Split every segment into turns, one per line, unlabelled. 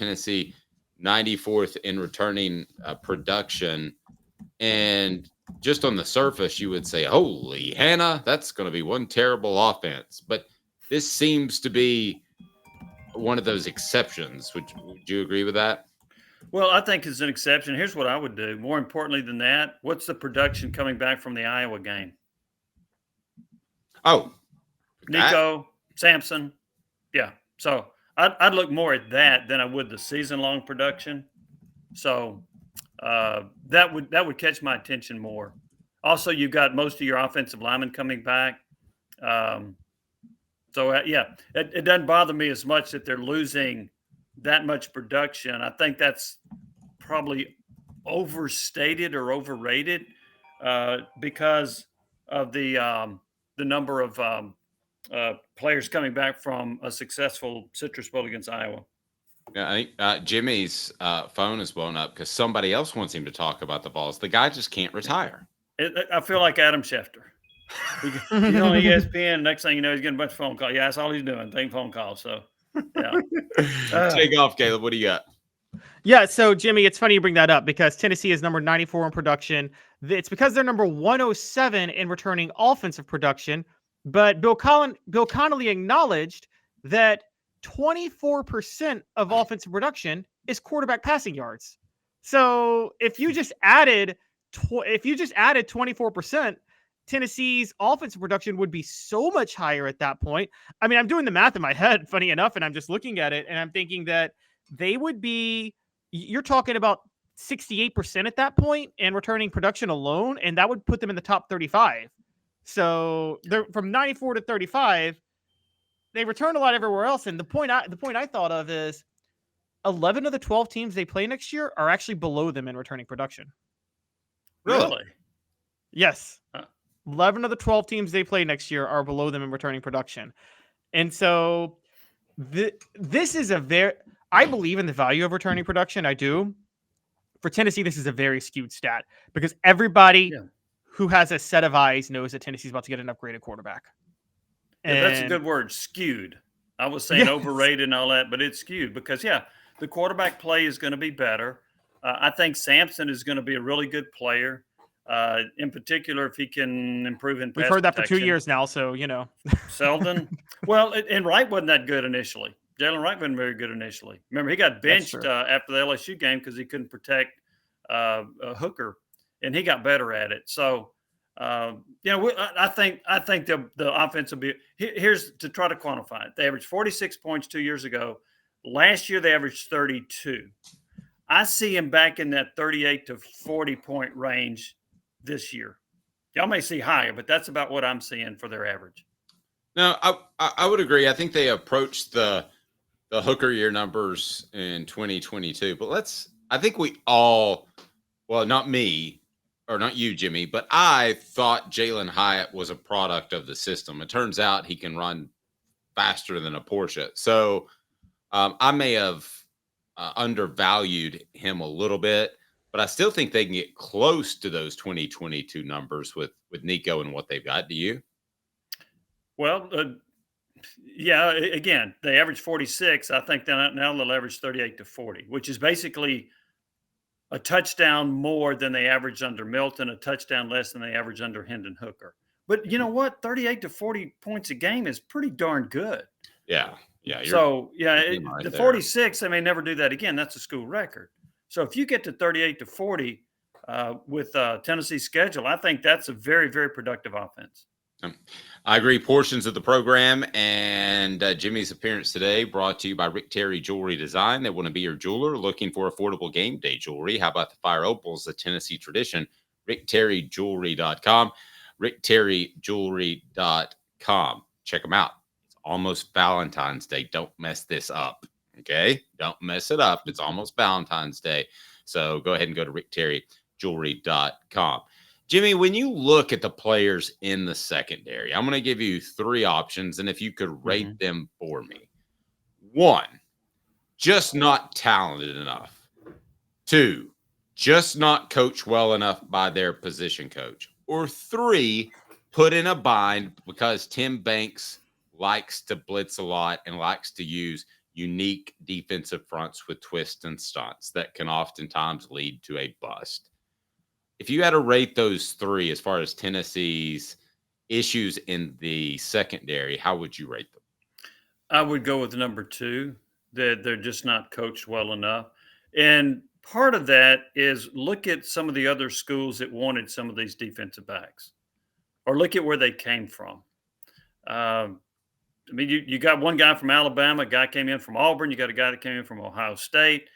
Tennessee 94th in returning production. And just on the surface, you would say, holy Hannah, that's going to be one terrible offense. But this seems to be one of those exceptions. Would you agree with that?
Well, I think it's an exception. Here's what I would do. More importantly than that, what's the production coming back from the Iowa game?
Oh,
Nico, Sampson. Yeah. So I'd look more at that than I would the season-long production. So that would catch my attention more. Also, you've got most of your offensive linemen coming back. It doesn't bother me as much that they're losing that much production. I think that's probably overstated or overrated because of the number of players coming back from a successful Citrus Bowl against Iowa.
Yeah, I think Jimmy's phone is blown up because somebody else wants him to talk about the Vols. The guy just can't retire.
I feel like Adam Schefter. He's on ESPN. Next thing you know, he's getting a bunch of phone calls. Yeah, that's all he's doing, taking phone calls. So, yeah.
Take off, Caleb. What do you got?
Yeah, so Jimmy, it's funny you bring that up because Tennessee is number 94 in production. It's because they're number 107 in returning offensive production. But Bill Connolly acknowledged that 24% of offensive production is quarterback passing yards. So if you just added 24%, Tennessee's offensive production would be so much higher at that point. I mean, I'm doing the math in my head, funny enough, and I'm just looking at it, and I'm thinking that they would be, you're talking about 68% at that point and returning production alone, and that would put them in the top 35. So they're from 94 to 35. They return a lot everywhere else. And the point I thought of is 11 of the 12 teams they play next year are actually below them in returning production.
Really?
Yes. 11 of the 12 teams they play next year are below them in returning production. And so this is I believe in the value of returning production. I do. For Tennessee, this is a very skewed stat because everybody who has a set of eyes knows that Tennessee's about to get an upgraded quarterback.
Yeah, that's a good word, skewed. I was saying overrated and all that, but it's skewed because, the quarterback play is going to be better. I think Sampson is going to be a really good player, in particular if he can improve in pass
We've heard that
protection.
for 2 years now, so,
Selden. Well, and Wright wasn't that good initially. Jalen Wright wasn't very good initially. Remember, he got benched after the LSU game because he couldn't protect Hooker, and he got better at it. So, I think the offense will be here's to try to quantify it. They averaged 46 points 2 years ago. Last year they averaged 32. I see him back in that 38 to 40 point range this year. Y'all may see higher, but that's about what I'm seeing for their average.
No, I would agree. I think they approached the Hooker year numbers in 2022, but I think we all, well, not me or not you, Jimmy, but I thought Jalen Hyatt was a product of the system. It turns out he can run faster than a Porsche. So I may have undervalued him a little bit, but I still think they can get close to those 2022 numbers with Nico and what they've got. Do you?
Well, again, they average 46. I think now they'll average 38 to 40, which is basically a touchdown more than they averaged under Milton, a touchdown less than they averaged under Hendon Hooker. But you know what? 38 to 40 points a game is pretty darn good.
Yeah. Yeah.
The 46, they may never do that again. That's a school record. So if you get to 38 to 40 with Tennessee's schedule, I think that's a very, very productive offense.
I agree. Portions of the program and Jimmy's appearance today brought to you by Rick Terry Jewelry Design. They want to be your jeweler looking for affordable game day jewelry. How about the Fire Opals, the Tennessee tradition? RickTerryJewelry.com. RickTerryJewelry.com. Check them out. It's almost Valentine's Day. Don't mess this up. Okay? Don't mess it up. It's almost Valentine's Day. So go ahead and go to RickTerryJewelry.com. Jimmy, when you look at the players in the secondary, I'm going to give you three options, and if you could rate them for me. 1, just not talented enough. 2, just not coached well enough by their position coach. Or 3, put in a bind because Tim Banks likes to blitz a lot and likes to use unique defensive fronts with twists and stunts that can oftentimes lead to a bust. If you had to rate those three as far as Tennessee's issues in the secondary, how would you rate them?
I would go with number 2, that they're just not coached well enough. And part of that is look at some of the other schools that wanted some of these defensive backs, or look at where they came from. I mean, you got one guy from Alabama, a guy came in from Auburn, you got a guy that came in from Ohio State.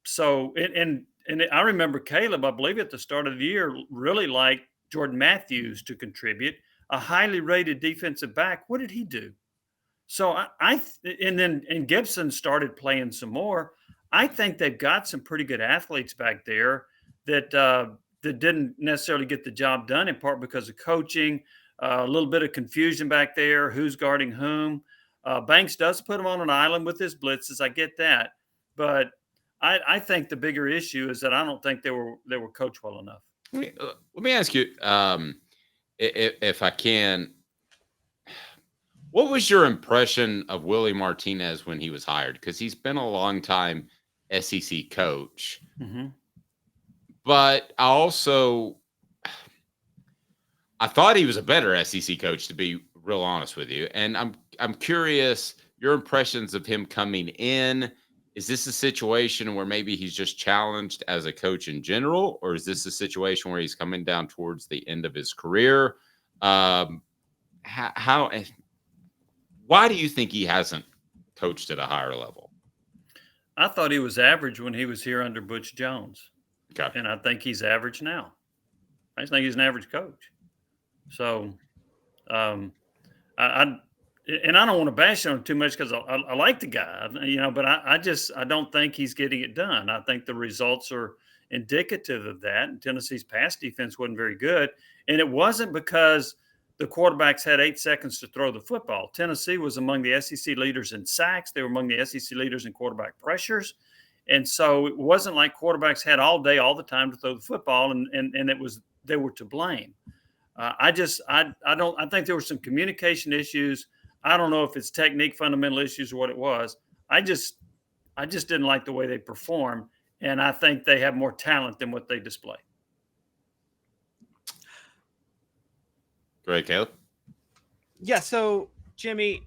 So, and I remember Caleb, I believe at the start of the year, really liked Jordan Matthews to contribute, a highly rated defensive back. What did he do? So and Gibson started playing some more. I think they've got some pretty good athletes back there that that didn't necessarily get the job done, in part because of coaching, a little bit of confusion back there, who's guarding whom. Banks does put them on an island with his blitzes. I get that, but I think the bigger issue is that I don't think they were coached well enough.
Let me ask you, if I can, what was your impression of Willie Martinez when he was hired? Because he's been a long time SEC coach, but I thought he was a better SEC coach, to be real honest with you. And I'm curious your impressions of him coming in. Is this a situation where maybe he's just challenged as a coach in general, or is this a situation where he's coming down towards the end of his career? Why do you think he hasn't coached at a higher level?
I thought he was average when he was here under Butch Jones.
Okay.
And I think he's average now. I just think he's an average coach. So, I don't want to bash on him too much because I like the guy, but I don't think he's getting it done. I think the results are indicative of that. And Tennessee's pass defense wasn't very good. And it wasn't because the quarterbacks had 8 seconds to throw the football. Tennessee was among the SEC leaders in sacks. They were among the SEC leaders in quarterback pressures. And so it wasn't like quarterbacks had all day, all the time to throw the football, and they were to blame. I think there were some communication issues. I don't know if it's technique, fundamental issues, or what it was. I just didn't like the way they performed, and I think they have more talent than what they display.
Great, Caleb.
Yeah. So, Jimmy,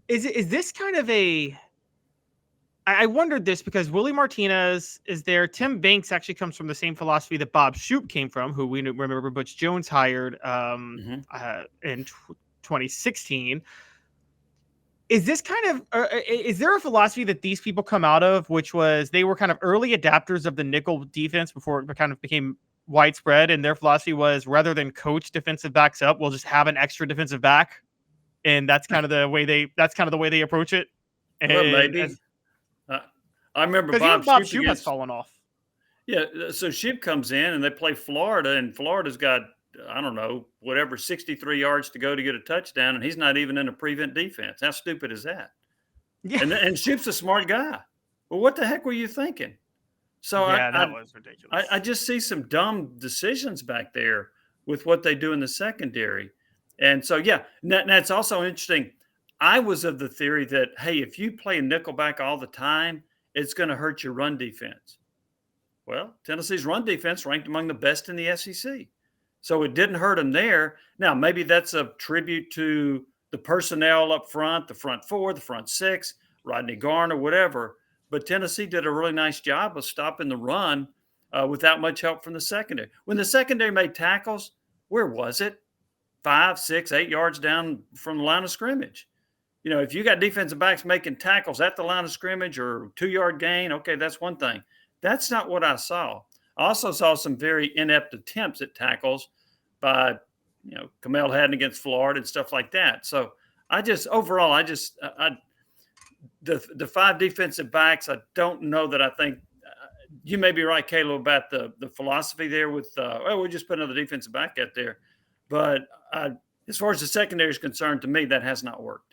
is this kind of a? I wondered this because Willie Martinez is there. Tim Banks actually comes from the same philosophy that Bob Shoop came from, who we remember Butch Jones hired in 2016. Is this kind of is there a philosophy that these people come out of, which was they were kind of early adapters of the nickel defense before it kind of became widespread, and their philosophy was rather than coach defensive backs up, we'll just have an extra defensive back, and that's kind of the way they approach it. And
well, maybe. I remember
Bob Shoop has fallen off.
Yeah, so Shoop comes in and they play Florida, and Florida's got, I don't know, 63 yards to go to get a touchdown, and he's not even in a prevent defense. How stupid is that? Yeah. And Shoop's a smart guy. Well, what the heck were you thinking? So
yeah, that was ridiculous.
I just see some dumb decisions back there with what they do in the secondary. And so, yeah, now it's also interesting. I was of the theory that, hey, if you play nickelback all the time, it's going to hurt your run defense. Well, Tennessee's run defense ranked among the best in the SEC. So it didn't hurt them there. Now, maybe that's a tribute to the personnel up front, the front 4, the front 6, Rodney Garner, whatever. But Tennessee did a really nice job of stopping the run without much help from the secondary. When the secondary made tackles, where was it? 5, 6, 8 yards down from the line of scrimmage. If you got defensive backs making tackles at the line of scrimmage or 2-yard gain, okay, that's one thing. That's not what I saw. I also saw some very inept attempts at tackles by, Campbell Haddon against Florida and stuff like that. So the 5 defensive backs, I don't know that I think you may be right, Caleb, about the philosophy there with, we'll just put another defensive back out there. But as far as the secondary is concerned, to me, that has not worked.